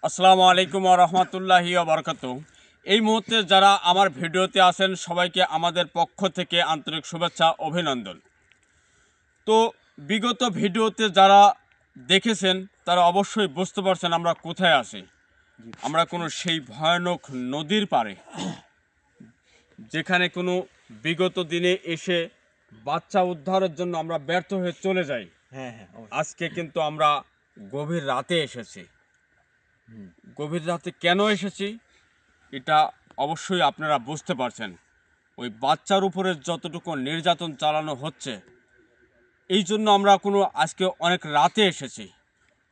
আসসালামু আলাইকুম ওয়া রাহমাতুল্লাহি ওয়া বারাকাতুহু। এই মুহূর্তে যারা আমার ভিডিওতে আছেন সবাইকে আমাদের পক্ষ থেকে আন্তরিক শুভেচ্ছা অভিনন্দন। তো বিগত ভিডিওতে যারা দেখেছেন তারা অবশ্যই বুঝতে পারছেন আমরা কোথায় আছি। আমরা কোনো সেই ভয়ানক নদীর পাড়ে, যেখানে কোনো বিগত দিনে এসে বাচ্চা উদ্ধারের জন্য আমরা ব্যর্থ হয়ে চলে যাই। আজকে কিন্তু আমরা গভীর রাতে এসেছি। গভীর রাতে কেন এসেছি এটা অবশ্যই আপনারা বুঝতে পারছেন। ওই বাচ্চার উপরে যতটুকু নির্যাতন চালানো হচ্ছে, এই জন্য আমরা আজকে অনেক রাতে এসেছি।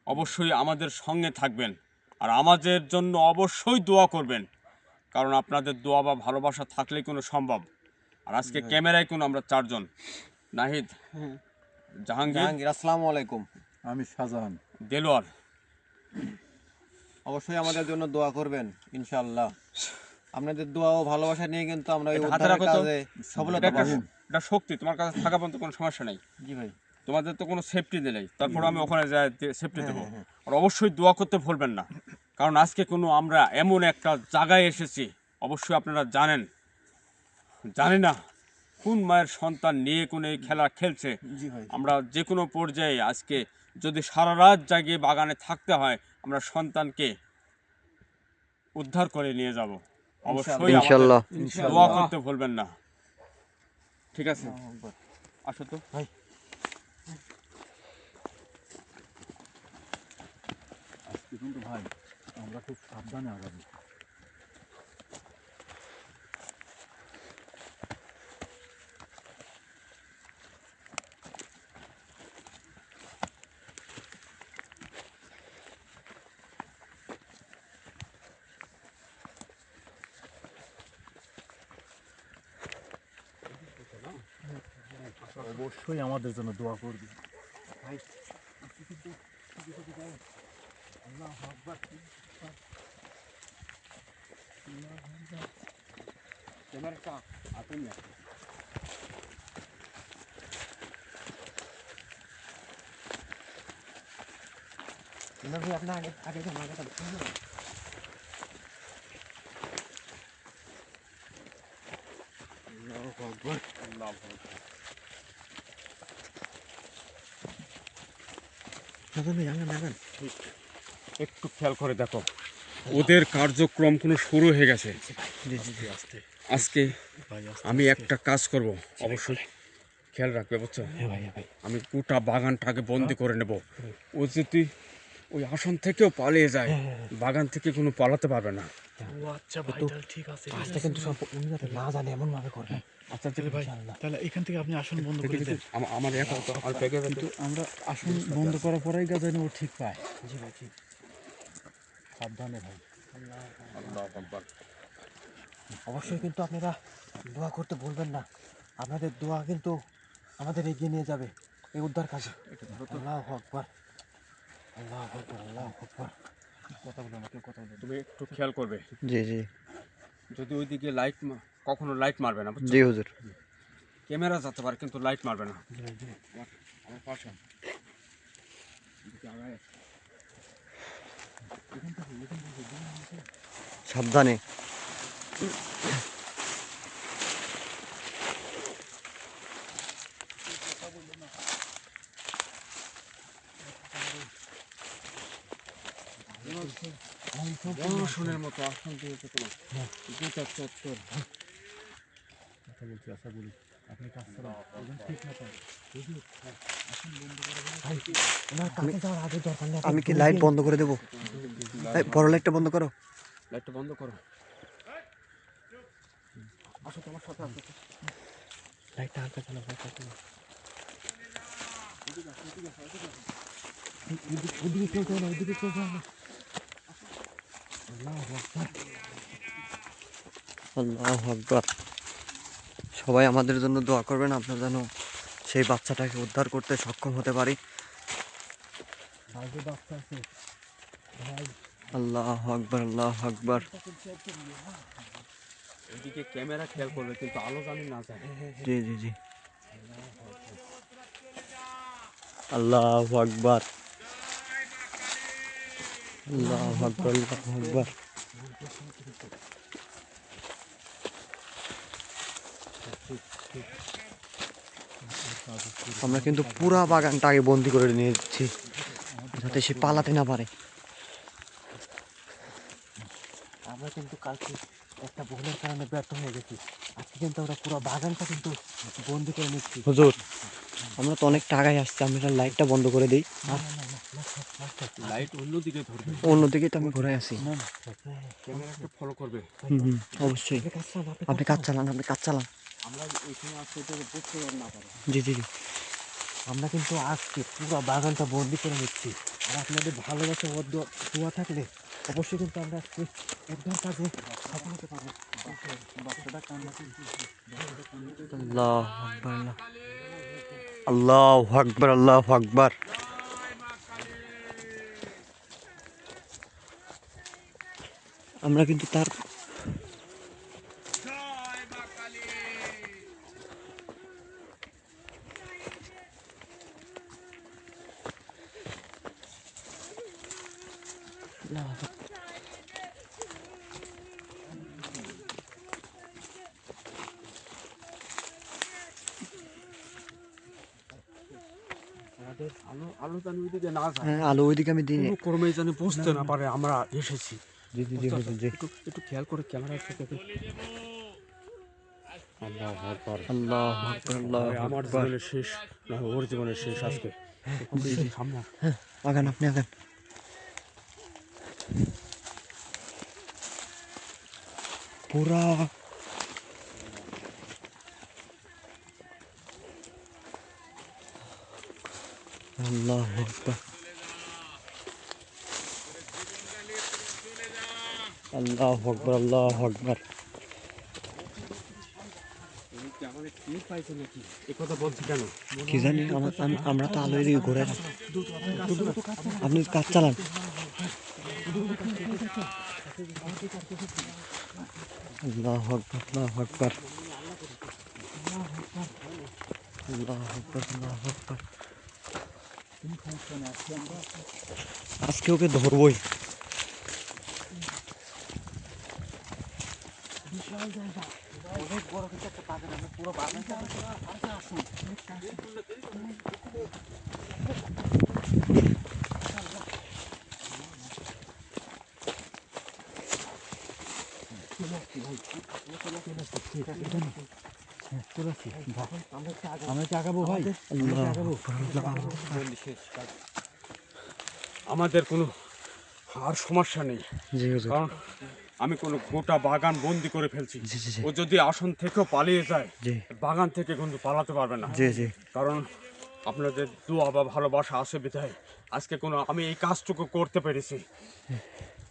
অবশ্যই আমাদের সঙ্গে থাকবেন আর আমাদের জন্য অবশ্যই দোয়া করবেন, কারণ আপনাদের দোয়া বা ভালোবাসা থাকলেই সম্ভব। আর আজকে ক্যামেরায় আমরা চারজন, নাহিদ, জাহাঙ্গীর, আসসালামু আলাইকুম। আমি শাহজাহান, দেলোয়ার। অবশ্যই আমাদের জন্য দোয়া করবেন ইনশাআল্লাহ। আপনাদের দোয়া ও ভালোবাসা নিয়ে কিন্তু আমরা এই এটা হাতে উদ্ধারের রাখো তো। কাজে সফলতা পাবো। এটা শক্তি তোমার কাছে থাকা পর্যন্ত কোনো সমস্যা নেই। জি ভাই। তোমাদের তো কোনো সেফটি নেই, তারপর আমি ওখানে যাই সেফটি দেবো। আর অবশ্যই দোয়া করতে ভুলবেন না, কারণ আজকে আমরা এমন একটা জায়গায় এসেছি, অবশ্যই আপনারা জানি না কোন মায়ের সন্তান নিয়ে এই খেলা খেলছে। জি ভাই। আমরা যে কোনো পর্যায়ে আজকে যদি সারা রাত জাগিয়ে বাগানে থাকতে হয়, আমরা সন্তানকে উদ্ধার করে নিয়ে যাব। অবশ্যই ইনশাআল্লাহ। দোয়া করতে ভুলবেন না, ঠিক আছে? আসো তো ভাই। আজকে কিন্তু ভাই আমরা খুব সাবধানে আগাবো। অবশ্যই আমাদের জন্য দোয়া করবে ভাই। ক্যামেরাটা হাতে নিয়ে আসো। আপনি আগে আগে যান, আগে যান। আল্লাহু আকবার। আল্লাহু আকবার। শাহজাহান ভাই, আগে নাগান। একটু খেয়াল করে দেখো, ওদের কার্যক্রম শুরু হয়ে গেছে। জি জি জি। আস্তে আজকে ভাই আস্তে আমি আস্তে। একটা কাজ করব, অবশ্যই খেয়াল রাখবে, বুঝছো? হ্যাঁ ভাই, হ্যাঁ ভাই। আমি গোটা বাগানটাকে বন্দি করে নেব। ও যদি ওই আসন থেকেও পালিয়ে যায়, বাগান থেকে পালাতে পারবে না। ও আচ্ছা ভাই, তাহলে ঠিক আছে। কাজটা কিন্তু সব উনি যাতে না জানে এমন ভাবে করবেন। আচ্ছা তাহলে ভাই, তাহলে এখান থেকে আপনি আসন বন্ধ করে দেন। আমার এখন তো আর ব্যাগে কিন্তু আমরা আসন বন্ধ করার পরেই গা যেন ও ঠিক পায়। জি ভাই, ঠিক। সাবধানে ভাই। আল্লাহু আকবার। অবশ্যই কিন্তু আপনারা দোয়া করতে ভুলবেন না। আপনাদের দোয়া কিন্তু আমাদের এগিয়ে নিয়ে যাবে এই উদ্ধার কাজে। আল্লাহু আকবার, আল্লাহু আকবার, আল্লাহু আকবার। কথা বলো না, কেউ কথা বলো না। তুমি একটু খেয়াল করবে, জি জি যদি ওইদিকে কখনো লাইট মারবে না, বুঝছো? জি হুজুর। ক্যামেরা যেতে পারে কিন্তু লাইট মারবে না। আমার পাশে সাবধানে। আসনের মতো আসন দিয়েছে গোটা চত্বর। কথা বলছি, আশা করি আপনি কাজ করেন একদম ঠিক মতো। ওনার কাছে যাওয়ার আগে দরকার নেই। আমি কি লাইট বন্ধ করে দেবো? বড় লাইটটা বন্ধ করো। লাইটটা বন্ধ করো। আসো, তোমার সাথে আসো। লাইটটা হালকা চালাও, হালকা চালাও। ওদিকে কেউ যায় না, ওদিকে কেউ যায় না। আল্লাহু আকবার। আল্লাহু আকবার। সবাই আমাদের জন্য দোয়া করবেন, আপনারা যেন সেই বাচ্চাটাকে উদ্ধার করতে সক্ষম হতে পারি। বাইরে বাচ্চা আছে ভাই। আল্লাহু আকবার, আল্লাহু আকবার। এদিকে ক্যামেরা খেয়াল করবে, কিন্তু আলো জানি না যায়। জি জি জি। আল্লাহু আকবার। আল্লাহু আকবার, আল্লাহু আকবার। আমরা কিন্তু পুরা বাগানটা আগে বন্দি করে নিয়ে যাচ্ছি যাতে সে পালাতে না পারে। আমরা কিন্তু কালকে একটা ভুলের কারণে ব্যর্থ হয়ে গেছি। আজকে কিন্তু আমরা পুরো বাগানটা কিন্তু বন্দি করে নিচ্ছি। হুজুর, আমরা তো অনেক টাকায় আসছি, আমরা লাইটটা বন্ধ করে দিই। লাইট অন্যদিকে ধরবে, অন্যদিকে তো আমি ঘুরে আসি। ক্যামেরাটা ফলো করবে। অবশ্যই। আপনি কাজ চালান, আপনি কাজ চালান। আমরা এখানে আসতে তো বুঝতে না পারি। জি জি জি। আমরা কিন্তু আজকে পুরো বাগানটা বন্দি করে নিচ্ছি। আর আপনাদের ভালোবাসা দোয়া থাকলে অবশ্যই কিন্তু আমরা আজকে উদ্ধার কাজে সফল হতে পারবো। আল্লাহু আকবার, আল্লাহু আকবার। আমরা কিন্তু তার আমাদের আলো যেন ওইদিকে না যায়, হ্যাঁ, আলো ওইদিকে আমি দিই। কোনো ক্রমে যেন বুঝতে না পারে আমরা এসেছি। জি জি জি হুজুর, জি। একটু খেয়াল করে ক্যামেরার থেকে আল্লাহু আকবার, আল্লাহু আমার আকবার। জীবনের শেষ না, ওর জীবনের শেষ আজকে। সামনে আগান, আপনি আগান। পুরা আল্লাহু আকবার, আল্লাহু আকবার, আল্লাহু আকবার। এই কথা বলছি কেন? কি জানি, আমরা তো আলো এদিকে ঘুরে আসি। আপনি কাজ চালান। আল্লাহু আকবার, আল্লাহু আকবার, আল্লাহু আকবার, আল্লাহু আকবার। আজকে ওকে ধরবই। অনেক বড় কিন্তু একটা বাগান, আমরা পুরো বাগানটা আসুন। আমরা কি আগাবো ভাই? আমাদের কোনো আর সমস্যা নেই, জি হুজুর। কারণ আমি কোনো গোটা বাগান বন্দি করে ফেলছি। জি জি জি। ও যদি আসন থেকেও পালিয়ে যায়, জি বাগান থেকে কিন্তু পালাতে পারবে না। জি জি। কারণ আপনাদের দোয়া বা ভালোবাসা আছে বিধায় আজকে আমি এই কাজটুকু করতে পেরেছি।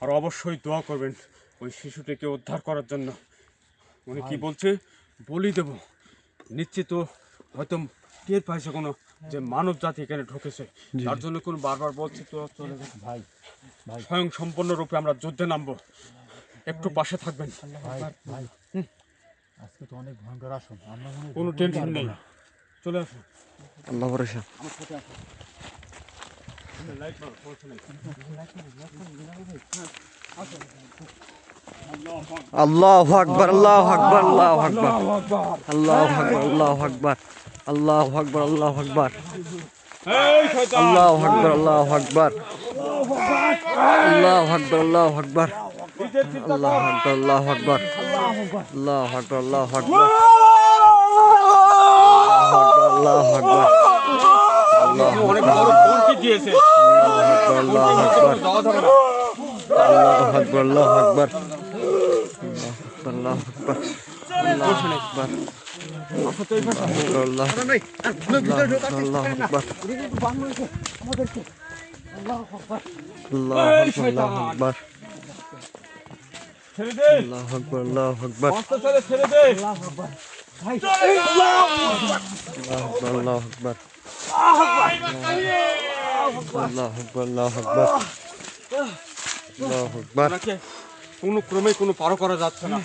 আর অবশ্যই দোয়া করবেন ওই শিশুটিকে উদ্ধার করার জন্য। উনি কি বলছে বলি দেব, নিশ্চিত ও হয়তো টের পাইছে কোনো যে মানব জাতি এখানে ঢুকেছে, তার জন্য কোন বারবার বলছে তো চলে যাবে। ভাই স্বয়ং সম্পূর্ণরূপে আমরা যুদ্ধে নামবো, একটু পাশে থাকবেন। ভাই আজকে তো অনেক ভয়ঙ্কর আসুন, আমরা মনে হয় কোনো টেনশন নেই, চলে আসুন। আল্লাহ ভরসা। লাইট মারো, সমস্যা নেই। আল্লাহু আকবার, আল্লাহু আকবার, আল্লাহু আকবার, আল্লাহু আকবার, আল্লাহু আকবার, আল্লাহু আকবার, আল্লাহু আকবার, এই শয়তান! আল্লাহু আকবার, আল্লাহু আকবার, আল্লাহু আকবার, আল্লাহু আকবার, নিজের চিন্তা আল্লাহু কর। আকবার, আল্লাহু আকবার, আল্লাহু আকবার, আল্লাহু আকবার, আল্লাহু আকবার, অনেক বড় হুমকি দিয়েছে। আল্লাহু আকবার, যাওয়া যাবে না। আল্লাহু আকবার, আল্লাহু আকবার, আল্লাহু আকবার, আল্লাহু আকবার, আল্লাহু আকবার, আল্লাহু আকবার, ছেড়ে দে, আল্লাহু আকবার, আল্লাহু আকবার, রাস্তা ছেড়ে ছেড়ে দে। আল্লাহু আকবার, আল্লাহু আকবার, আল্লাহু আকবার, আল্লাহু আকবার, আল্লাহু আকবার, ওনাকে কোনো ক্রমে কোনো পারো করা যাচ্ছে না।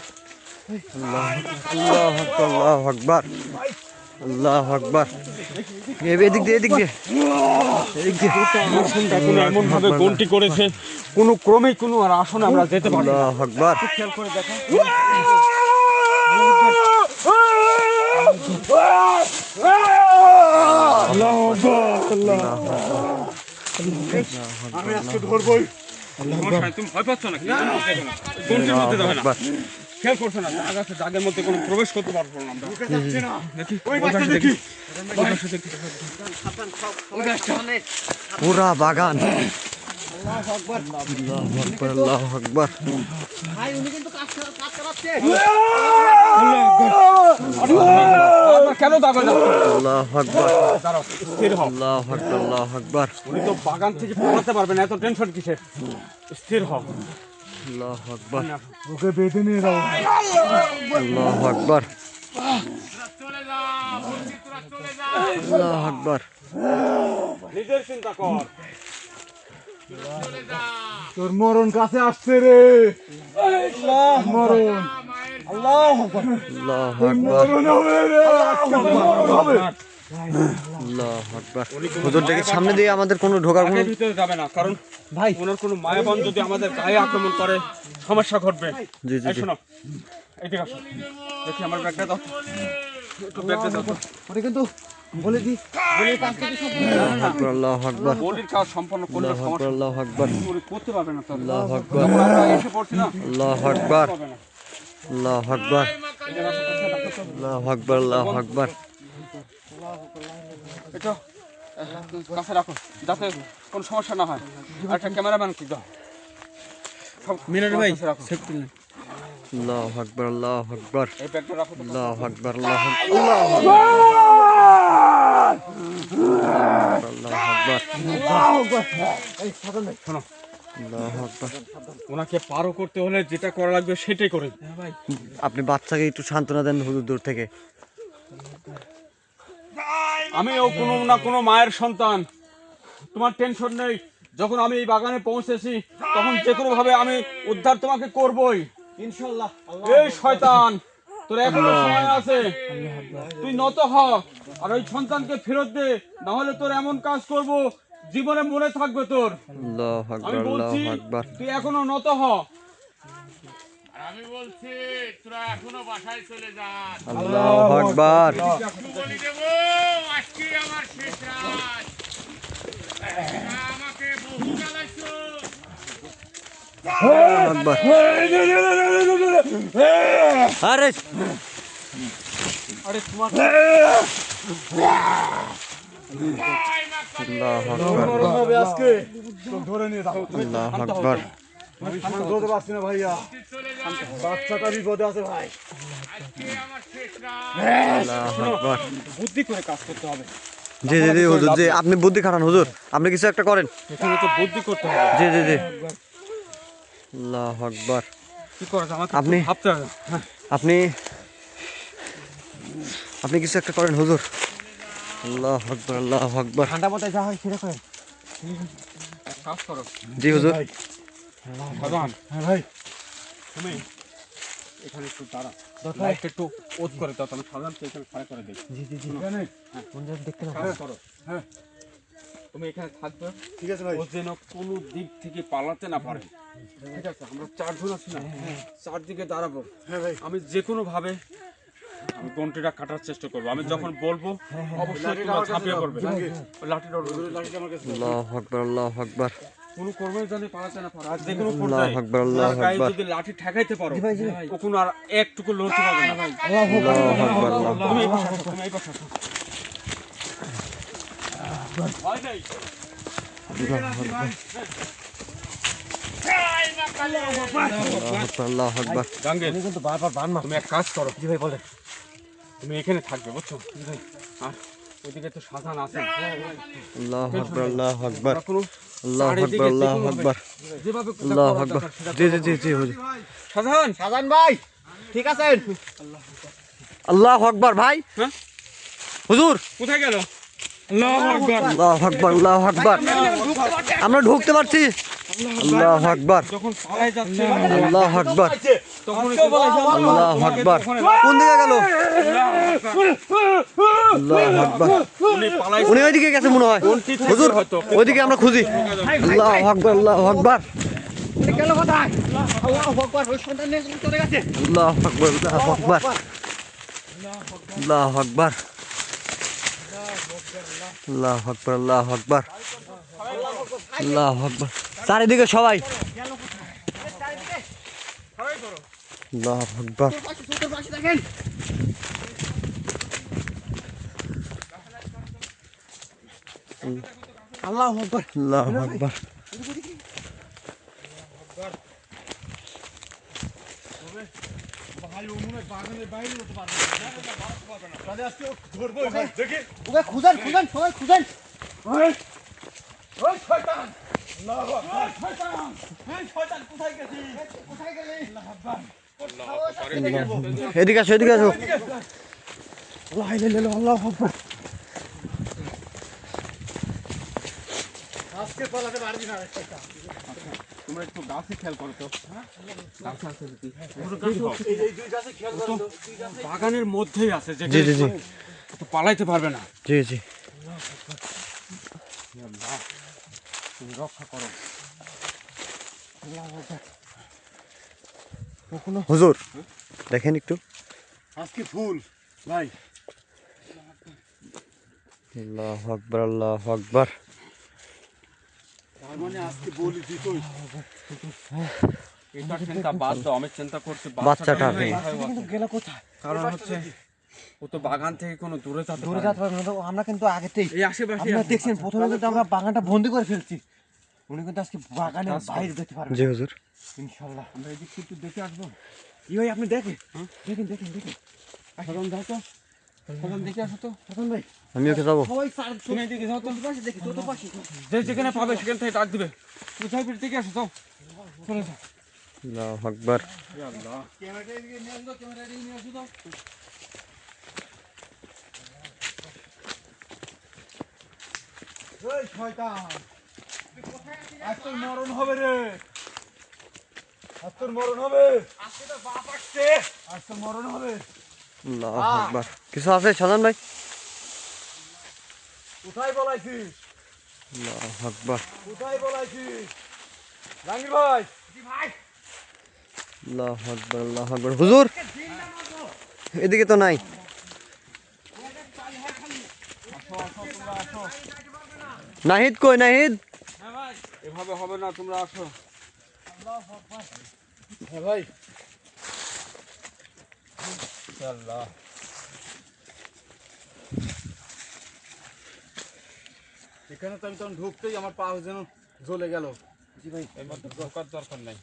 আল্লাহু আকবার, আল্লাহু আকবার, আল্লাহু আকবার। এদিক দিয়ে, এদিক দিয়ে, এদিক দিয়ে। এখন এমন ভাবে গন্টি করেছে, কোনো ক্রমেই কোনো আর আসনে আমরা যেতে পারি না। আল্লাহু আকবার। খেয়াল করে দেখো। আমি আজকে ধরবই। মশাই, তুমি ভয় পাচ্ছ না? গন্ডির মধ্যে যাবে না। খেয়াল করছো না? জাগ আছে, জাগের মধ্যে কোনো প্রবেশ করতে পারবো না আমরা। দেখি, ওই পাশে দেখি। ওই পাশে দেখি। পুরা বাগান। আল্লাহু আকবার, আল্লাহু আকবার। কেন দাবে না? আল্লাহু আকবার, দাঁড়াও, স্থির হও। আল্লাহু আকবার, আল্লাহু আকবার। উনি তো বাগান থেকে পালাতে পারবে না, এত টেনশন কিসের? স্থির হও। আল্লাহু আকবার, ওকে বেঁধে নিয়ে যাও। আল্লাহু আকবার, আল্লাহু আকবার। নিজের চিন্তা কর। তোর মরণ কাছে আসছে রে। মরণ। আল্লাহু আকবার, মরণ হবে রে। হবে। আল্লাহু আকবার। হুজুর দেখি সামনে দিয়ে আমাদের কোনো ঢোকার কোনো বাগানের ভিতরে যাবে না, কারণ ভাই ওনার কোনো মায়াবান যদি আমাদের গায়ে আক্রমণ করে সমস্যা ঘটবে। জি জি এই জি। শোনো, এদিকে আসো। দেখি আমার ব্যাগটা দাও। একটু ব্যাগটা দাও তো। ওটা কিন্তু বলে দি বলে কাজ থেকে সব আল্লাহু আকবার, আল্লাহু আকবার, বলির কাজ সম্পন্ন করলে আল্লাহু আকবার, সমস্যা আল্লাহু আকবার, উনি করতে পারবে না তো। আল্লাহু আকবার, যখন আমরা এসে পড়ছি না, আল্লাহু আকবার, পারবে না। আল্লাহু আকবার, আল্লাহু আকবার, আল্লাহু আকবার। এটা কাছে রাখো, যাতে কোনো সমস্যা না হয়। আর একটা ক্যামেরাম্যান কি দাও। মিনার ভাই, আল্লাহু আকবার, আল্লাহু আকবার, এই ব্যাগটা রাখো তো। আল্লাহু আকবার, আল্লাহু আকবার, আল্লাহু আকবার, এই সাধন ভাই শোনো, আল্লাহু আকবার। ওনাকে পারও করতে হলে যেটা করা লাগবে সেটাই করে। আপনি বাচ্চাকে একটু সান্ত্বনা দেন হুজুর দূর থেকে। আমিও কোনো না কোনো মায়ের সন্তান, তোমার টেনশন নেই। যখন আমি এই বাগানে পৌঁছেছি তখন যে কোনো ভাবে আমি উদ্ধার তোমাকে করবই ইনশাআল্লাহ। এই শয়তান, তোর এখনো সময় আছে। তুই নত হ আর ওই সন্তানকে ফেরত দে, না হলে তোর এমন কাজ করব জীবনে মনে থাকবে তোর। আল্লাহু আকবার, আমি বলছি আল্লাহু আকবার, তুই এখনো নত হ। আমি বলছি তোরা এখনো বাসায় চলে যাস। আল্লাহু আকবার, বলি দেবো আজকে আমার শেষ রাত। তোরা আমাকে বহু জ্বালাইছো। আল্লাহু আকবার। আরে আরে তোমার ভাই মাকা আল্লাহু আকবার, মরণ হবে আজকে। তোকে ধরে নিয়ে যাও। আল্লাহু আকবার, আমি শান্ত হতে পারছি না ভাইয়া। চলে যাস। বাচ্চাটা বিপদে আছে ভাই। আজকে আমার শেষ রাত। আল্লাহু আকবার। বুদ্ধি করে কাজ করতে হবে। জি জি জি হুজুর, জি আপনি বুদ্ধি খাটান হুজুর, আপনি কিছু একটা করেন। এখানে তো বুদ্ধি করতে হবে। জি জি জি। আল্লাহু আকবার। কি করা যায় আমাকে আপনি- একটু ভাবতে হবে। হ্যাঁ, আপনি আপনি কিছু একটা করেন হুজুর। আল্লাহু আকবার, আল্লাহু আকবার। ঠান্ডা মাথায় যা হয় সেটা করেন। কাজ করো। জি হুজুর। সাধারণ হ্যাঁ ভাই। তুমি এখানে একটু দাঁড়া, লাইটটা একটু ওত করে দাও। আমি সাধারণত এখানে খাড়া করে দিই। জি জি জি এখানে? কোন জায়গায় দেখতে না কাজ করো। হ্যাঁ। তুমি এখানে থাকবে, ঠিক আছে ভাই। ও যেন কোনো দিক থেকে পালাতে না পারে। ঠিক আছে, আমরা চারজন আছি না, চারদিকে দাঁড়াবো। হ্যাঁ ভাই। আমি যে কোনো ভাবে আমি গন্টিটা কাটার চেষ্টা করবো। আমি যখন বলবো অবশ্যই তোমরা ঝাঁপিয়ে পড়বে। ওই লাঠিটা ওর লাঠিটা আমার কাছে দাও। আল্লাহু আকবার, আল্লাহু আকবার, কোনো কর্মই জানি পালাতে না পারে। আর যে কোনো আল্লাহু পর্যায়ে আকবার, আল্লাহু ওনার গায়ে আকবার। যদি লাঠি ঠেকাইতে পারো, ও কোনো আর একটুকু লড়তে পারবে না। আল্লাহু আকবার, আল্লাহু তুমি এই পাশে আসো, তুমি এই পাশে আসো। ভয় নেই। আল্লাহু আকবার, আল্লাহু আকবার। জাহাঙ্গীর, উনি কিন্তু বারবার বান মার। তুমি এক কাজ করো, জি ভাই বলেন। তুমি এখানে থাকবে, বুঝছো? আর ওইদিকে তো সাধারণ আছে। আল্লাহু আকবার, আল্লাহু আকবার, আমরা কোনো আল্লাহু চারিদিকে আকবার, আল্লাহু যেকোনোভাবে আকবার, যেভাবে আল্লাহু করার আকবার। দরকার সেটা জি জি করবো। জি জি হুজুর। সাধারণ, সাজান ভাই ঠিক আছেন? আল্লাহু আকবার ভাই। হ্যাঁ? হুজুর কোথায় গেল? আল্লাহু আকবার। আল্লাহু আকবার, আল্লাহু আকবার। আমরা ঢুকতে পারছি। আল্লাহু আকবার, যখন পালাই যাচ্ছে আল্লাহু আকবার, তখন আল্লাহু আকবার। কোন দিকে গেল? আল্লাহু আকবার। উনি পালাই উনি ওইদিকে গেছে মনে হয়। হুজুর ওইদিকে আমরা খুঁজি। আল্লাহু আকবার, আল্লাহু আকবার, গেল কোথায়? আল্লাহু আকবার, ওই সন্তান নিয়ে চলে গেছে। আল্লাহু আকবার, আল্লাহু আকবার, আল্লাহু আকবার, আল্লাহু আকবার, আল্লাহু আকবার, আল্লাহু আকবার। চারিদিকে সবাই আল্লাহু আকবার। ছোটোর পাশে দেখেন। আল্লাহু আকবার। আল্লাহু আকবার। ওকে খুঁজেন, সবাই খুঁজেন। এদিকে আসো, এদিকে আসো। আল্লাহু আকবার। আজকে পালাতে পারবি না রে শয়তান। তোমরা একটু গাছে খেয়াল করো তো। গাছে আছে নাকি? এই দুই গাছে খেয়াল করো তো। বাগানের মধ্যেই আছে যে জি জি জি তো পালাইতে পারবে না। জি জি। আল্লাহ, তুমি রক্ষা করো। হুজুর দেখেন একটু। আজকে ফুল ভাই। আল্লাহু আকবার, আল্লাহু আকবার। তার মানে আজকে বলি দিতই। এটা চিন্তা বাদ দাও, আমি চিন্তা করছি বাচ্চাটা নিয়ে নেই। কোথায় কিন্তু আছে। গেল কোথায়? কারণ হচ্ছে ও তো বাগান থেকে কোনো দূরে যেতে দূরে পারে যেতে পারবে না তো। আমরা কিন্তু আগেতেই এই আশেপাশে আপনারা দেখছেন প্রথমে কিন্তু আমরা বাগানটা বন্দি করে ফেলছি। উনি কিন্তু আজকে বাগানের বাইরে যেতে পারবে জি না। হুজুর। ইনশাআল্লাহ। আমরা এদিক থেকে একটু দেখে আসবো। কি ভাই আপনি দেখেন, দেখেন। সাধন যাও তো, সাধন দেখে আসো তো। এখন ভাই আমি ওকে যাবো। সবাই স্যার তুমি এদিকে যাও তো। পাশে দেখি, তোর পাশে। যে যেখানে পাবে সেখান থেকে ডাক দিবে। তুমি যাই ফিরে দেখে আসো যাও। চলে যাও। আল্লাহু আকবার। ইয়া আল্লাহ। ক্যামেরাটা এদিকে নিয়ে আসো, ক্যামেরাটা এদিকে নিয়ে আসো তো। এই শয়তান, আজ তোর মরণ হবে রে। আজ তোর মরণ হবে। আজকে তো বাপ আসছে। আজ তোর মরণ হবে। আল্লাহু আকবার। কিছু আছে সাজান ভাই? কোথায় বলাইছিস? আল্লাহু আকবার, কোথায় বলাইছিস? জাহাঙ্গীর ভাই। জি ভাই। আল্লাহু আকবার, আল্লাহু আকবার। হুজুর এদিকে তো নাই। নাহিদ কই নাহিদ? এভাবে হবে না, তোমরা আসো। হ্যাঁ ভাই। ইয়া আল্লাহ। এখানে তো আমি তখন ঢুকতেই আমার পা যেন জ্বলে গেল। জি ভাই। এর মধ্যে ঢোকার দরকার নাই,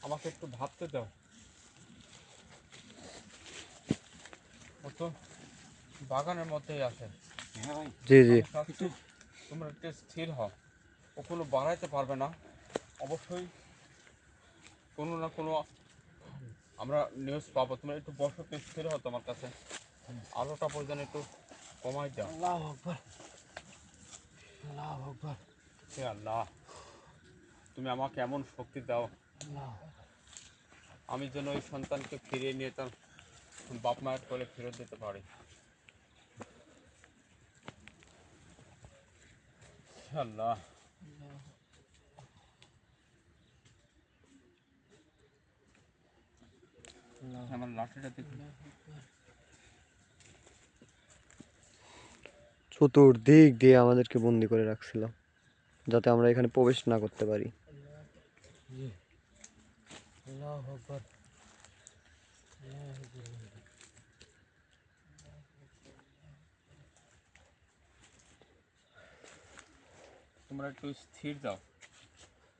আমাকে একটু ভাবতে দাও। ও তো বাগানের মধ্যেই আছে। হ্যাঁ ভাই। জি জি। আমি চাচ্ছি তোমরা একটু স্থির হও। ও কোনো বাড়াইতে পারবে না। অবশ্যই কোনো না কোনো আমরা নিউজ পাবো। তোমরা একটু বসো, একটু স্থির হও তোমার কাছে। আলোটা পর্যন্ত একটু কমাই দাও। আল্লাহু আকবার। আল্লাহু আকবার। হে আল্লাহ, তুমি আমাকে এমন শক্তি দাও আল্লাহ। আমি যেন ওই সন্তানকে ফিরিয়ে নিয়ে তার বাপ মায়ের কোলে ফেরত দিতে পারি। হে আল্লাহ, আমার লাঠিটা দেখুন। চতুর্দিক দিয়ে আমাদেরকে বন্দি করে রাখছিল যাতে আমরা এখানে প্রবেশ না করতে পারি। আল্লাহু আকবার। তোমরা একটু স্থির যাও,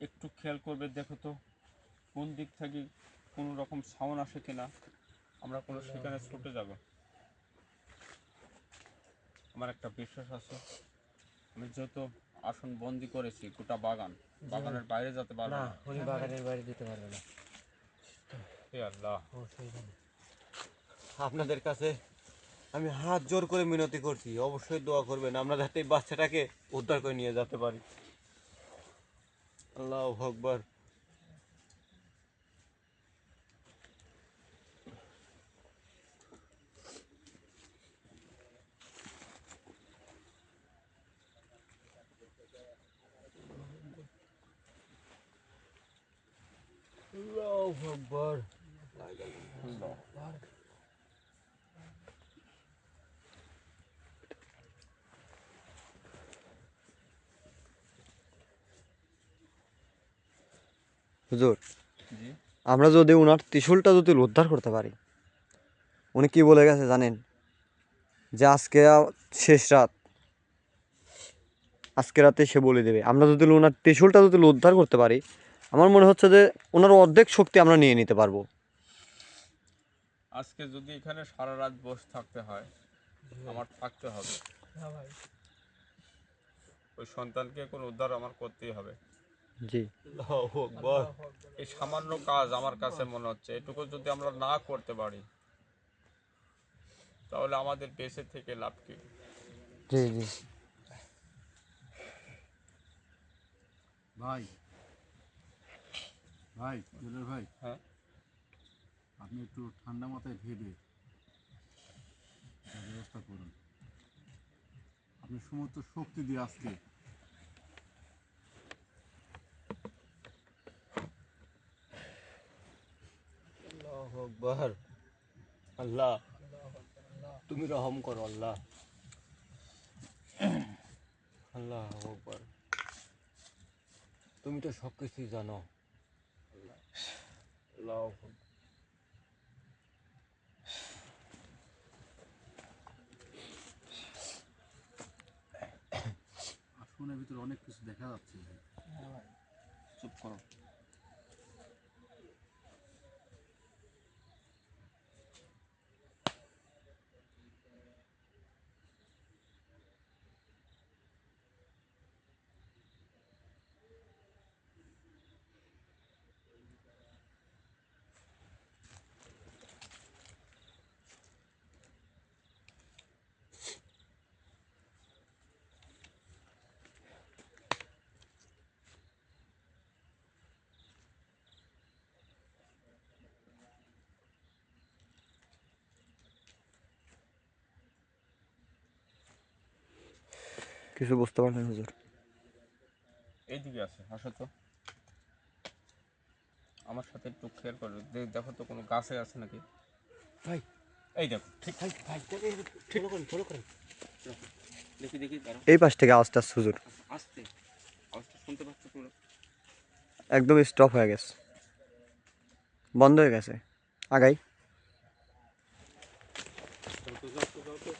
একটু খেয়াল করবে, দেখো তো কোন দিক থেকে কোনো রকম সাউন্ড আসে কিনা। আমরা কোনো সেখানে ছুটে যাব। আমার একটা বিশ্বাস আছে, আমি যেহেতু আসন বন্দি করেছি গোটা বাগানের বাইরে যেতে পারবে না। উনি বাগানের বাইরে যেতে পারবে না। হে আল্লাহ, আপনাদের কাছে আমি হাত জোর করে মিনতি করছি, অবশ্যই দোয়া করবেন আমরা যাতে এই বাচ্চাটাকে উদ্ধার করে নিয়ে যেতে পারি। আল্লাহু আকবার। আল্লাহু আকবার। হুজুর জি আমরা যদি ওনার ত্রিশূলটা যদি উদ্ধার করতে পারি, উনি কি বলে গেছে জানেন? যে আজকে শেষ রাত, আজকে রাতে সে বলে দেবে। আমরা যদি ওনার ত্রিশূলটা যদি উদ্ধার করতে পারি, আমার মনে হচ্ছে যে ওনার অর্ধেক শক্তি আমরা নিয়ে নিতে পারবো। আজকে যদি এখানে সারা রাত বসে থাকতে হয়, আমার থাকতে হবে। ওই সন্তানকে কোনো উদ্ধার আমার করতেই হবে। জি আল্লাহু আকবার। এই সামান্য কাজ আমার কাছে মনে হচ্ছে, এটুকু যদি আমরা না করতে পারি তাহলে আমাদের বেঁচে থেকে লাভ কি? জি জি ভাই ভাই জুয়েলের ভাই, হ্যাঁ আপনি একটু ঠান্ডা মাথায় ভেবে একটা ব্যবস্থা করুন। আপনি সমস্ত শক্তি দিয়ে আজকে আল্লাহু আকবার। আল্লাহ তুমি রহম করো আল্লাহ। আল্লাহু আকবার। তুমি তো সব কিছুই জানো। আল্লাহু আকবার। আসনের ভিতরে অনেক কিছু দেখা যাচ্ছে ভাই। চুপ করো। কিছু বুঝতে পারলেন হুজুর? এইদিকে আছে, আসো তো আমার সাথে একটু খেয়াল করো, দেখো তো কোনো গাছে আছে নাকি। ভাই এই দেখো, ঠিক ভাই ভাই ফলো করেন ফলো করেন। দেখি দেখি, দাঁড়াও। এই পাশ থেকে আওয়াজটা আসছে হুজুর, আস্তে, আওয়াজটা শুনতে পাচ্ছ তোমরা? একদম স্টপ হয়ে গেছে, বন্ধ হয়ে গেছে। আগাই।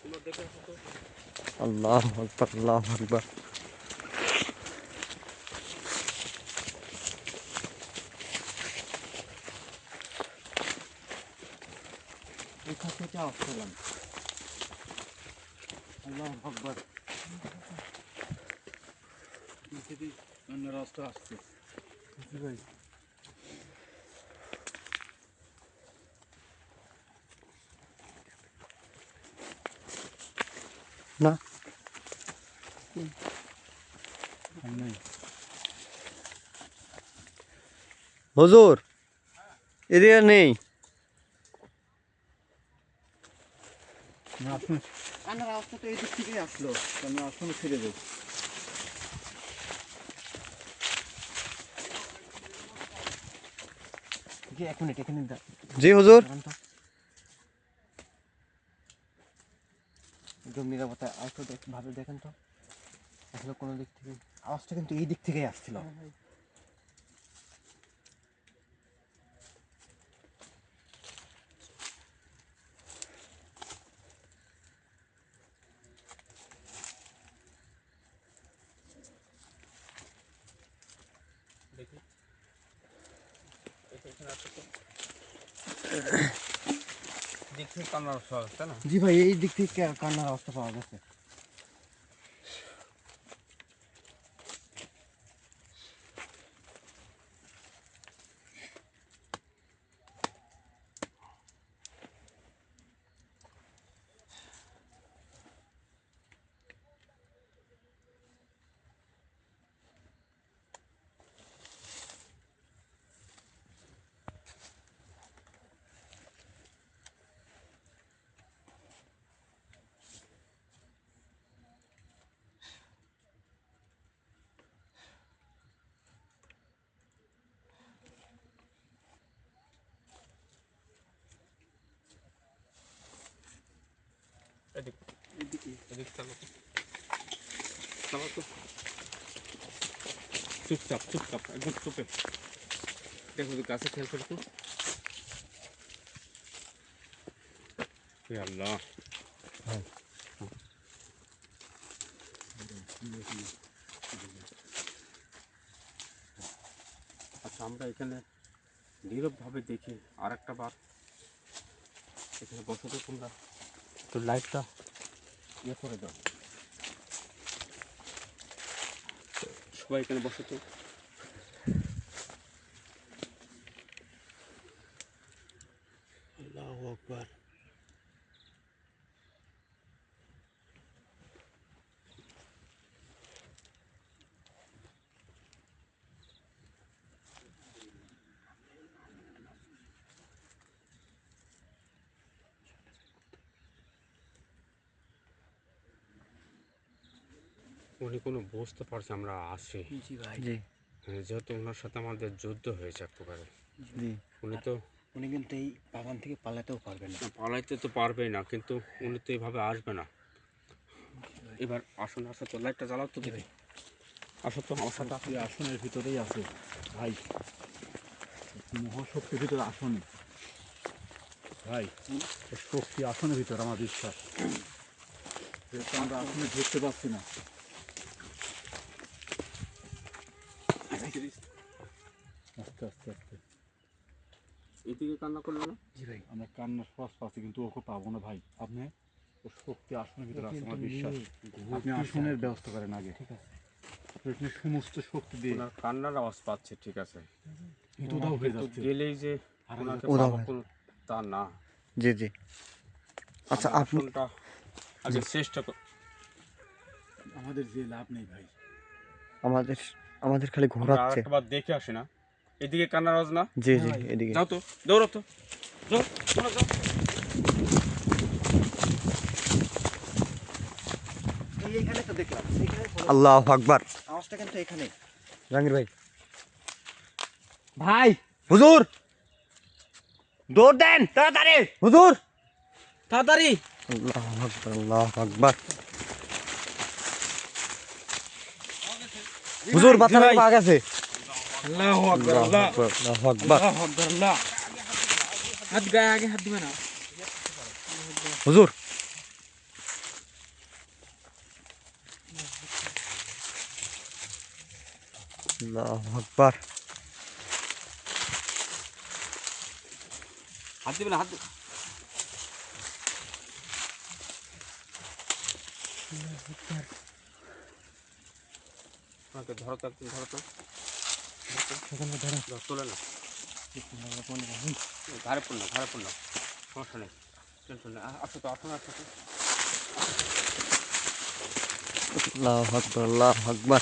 তোমরা দেখে আসো তো। আল্লাহু আকবার, আল্লাহু আকবার। এখান থেকে আওয়াজ পেলাম। আল্লাহু আকবার। দূর থেকেই রান্নার আওয়াজটা আসছে। জি ভাই। না নেই হুজুর, এদিকে নেই। না, আপনি রান্নার আওয়াজটা তো এই দিক থেকেই আসলো, আমরা আসলে ফিরে যাই। জি এক মিনিট এখানে জি হুজুর। দাঁড়ান তো। একদম নিরাপত্তা আরেকটু ভাবে দেখেন তো। আসলে কোনো দিক থেকে আওয়াজটা কিন্তু এই দিক থেকেই আসছিল। দেখি, এখানে আসো তো। দিক থেকে কান্নার শব্দ, তাই না? জি ভাই এই দিক থেকে কান্নার আওয়াজটা পাওয়া গেছে। এদিকে চালো তো। চালো তো। চুপচাপ চুপচাপ একদম চুপে দেখো তো গাছে খেয়াল করে তো হে আল্লাহ আচ্ছা আমরা এখানে নীরবভাবে দেখি আর একটা বার এখানে বসো তো তোমরা তো লাইটটা ইয়ে করে দাও সবাই এখানে বসো তো আল্লাহু আকবার। উনি কোনো বুঝতে পারছে আমরা আসি জি ভাই। জি যেহেতু ওনার সাথে আমাদের যুদ্ধ হয়েছে একেবারে জি উনি তো উনি কিন্তু এই বাগান থেকে পালাতেও পারবেন না। পালাইতে তো পারবেই না কিন্তু উনি তো এইভাবে আসবে না এবার আসুন আসো তো লাইটটা জ্বালাও তো দেখি আসো তো আমার সাথে আসো। এই আসনের ভিতরেই আছে ভাই, মহাশক্তির ভিতরে আসন ভাই, এই শক্তি আসনের ভিতরে আমার বিশ্বাস, যেহেতু আমরা আসনে ঢুকতে পারছি না। আস্তে আস্তে আস্তে এদিকে কান্না করলো না জি ভাই। আমরা কান্নার শ্বাস পাচ্ছি কিন্তু ওকে পাবো না ভাই। আপনি ওর শক্তি আসনের ভিতরে আছে আমার বিশ্বাস। আপনি আসনের ব্যবস্থা করেন আগে, ঠিক আছে? আপনি সমস্ত শক্তি দিয়ে ওনার কান্নার আওয়াজ পাচ্ছে ঠিক আছে কিন্তু উধাও হয়ে কিন্তু যাচ্ছে। গেলেই যে ওনাকে উধাও পাবো হয়ে- কোনো তা না জি জি আচ্ছা আমরা আপনি আসনটা আগে চেষ্টা কর আমাদের যে লাভ নেই ভাই। আমাদের আমাদের খালি আমরা ঘোরাচ্ছে একবার দেখে আসি না এদিকে কান্নার আওয়াজ না জি জি এদিকে যাও তো দৌড়ো তো যাও তোমরা যাও এইখানে তো দেখলাম, এইখানে আল্লাহু আকবার আওয়াজটা কিন্তু এখানে। জাহাঙ্গীর ভাই ভাই হুজুর দৌড় দেন তাড়াতাড়ি হুজুর তাড়াতাড়ি। আল্লাহু আকবার আল্লাহু আকবার হুজুর বাচ্চাটা পাওয়া গেছে আল্লাহু আকবার। আল্লাহু আকবার আল্লাহু আকবার আল্লাহু আকবার। আল্লাহ হাত গায়ে আগে হাত দিবে না। হুজুর আল্লাহু আকবার হাত দিবে না হাত দিবে ওনাকে ধরো তো একদম ধরো তো ধরো, তোলে না ঘাড়ে পড় না সমস্যা নেই টেনশন নেই আসো তো আসো না আসো তো আল্লাহু আকবার আল্লাহু আকবার